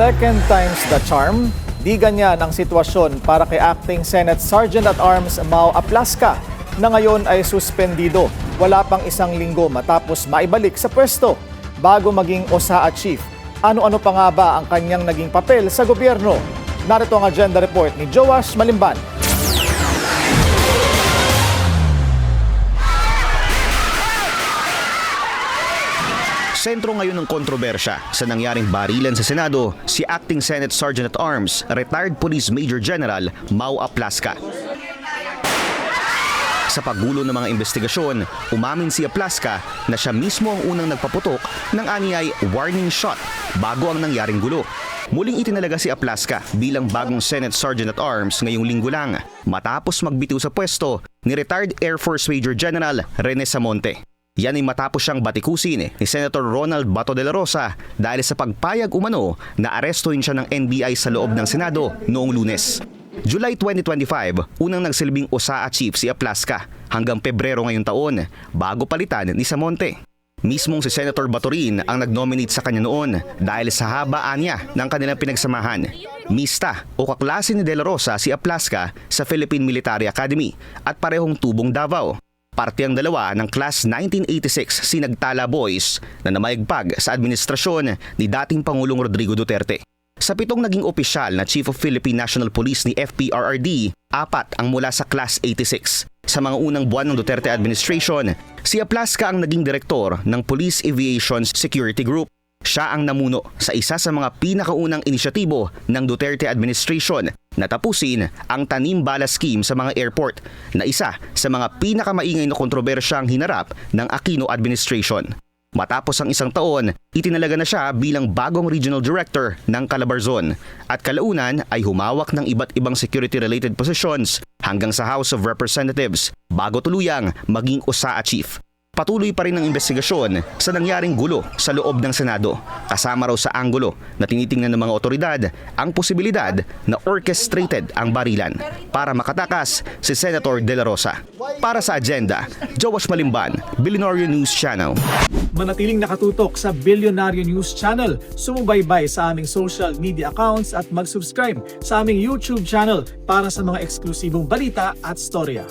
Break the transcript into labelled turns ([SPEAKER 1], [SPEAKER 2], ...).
[SPEAKER 1] Second time's the charm. Di ganyan ang sitwasyon para kay Acting Senate Sergeant-at-Arms Mau Aplaska na ngayon ay suspendido. Wala pang isang linggo matapos maibalik sa pwesto bago maging OSA Chief. Ano-ano pa nga ba ang kanyang naging papel sa gobyerno? Narito ang agenda report ni Joash Malimban.
[SPEAKER 2] Sentro ngayon ng kontrobersya sa nangyaring barilan sa Senado si Acting Senate Sergeant-at-Arms, Retired Police Major General Mau Aplaska. Sa paggulo ng mga investigasyon, umamin si Aplaska na siya mismo ang unang nagpaputok ng anyay warning shot bago ang nangyaring gulo. Muling itinalaga si Aplaska bilang bagong Senate Sergeant-at-Arms ngayong linggo lang matapos magbitiw sa pwesto ni Retired Air Force Major General Rene Samonte. Yan ay matapos siyang batikusin ni Senator Ronald Bato de la Rosa dahil sa pagpayag umano na arestuhin siya ng NBI sa loob ng Senado noong Lunes. July 2025, unang nagsilbing OSA Chief si Aplaska hanggang Pebrero ngayong taon bago palitan ni Samonte. Mismong si Senator Bato rin ang nag-nominate sa kanya noon dahil sa habaan niya ng kanilang pinagsamahan. Mista o kaklase ni de la Rosa si Aplaska sa Philippine Military Academy at parehong tubong Davao. Parte ang dalawa ng Class 1986 Sinagtala Boys na namayagpag sa administrasyon ni dating Pangulong Rodrigo Duterte. Sa 7 naging opisyal na Chief of Philippine National Police ni FPRRD, 4 ang mula sa Class 86. Sa mga unang buwan ng Duterte administration, si Aplaska ang naging direktor ng Police Aviation Security Group. Siya ang namuno sa isa sa mga pinakaunang inisyatibo ng Duterte administration na tapusin ang tanim bala scheme sa mga airport na isa sa mga pinakamaingay na kontrobersyang hinarap ng Aquino administration. Matapos ang isang taon, itinalaga na siya bilang bagong regional director ng Calabarzon at kalaunan ay humawak ng iba't ibang security-related positions hanggang sa House of Representatives bago tuluyang maging OSA Chief. Patuloy pa rin ang investigasyon sa nangyaring gulo sa loob ng Senado, kasama raw sa anggulo na tinitingnan ng mga otoridad ang posibilidad na orchestrated ang barilan para makatakas si Senator De La Rosa. Para sa agenda, Joash Malimban, Billionaire News Channel.
[SPEAKER 3] Manatiling nakatutok sa Billionaire News Channel, sumubaybay sa aming social media accounts at mag-subscribe sa aming YouTube channel para sa mga eksklusibong balita at storya.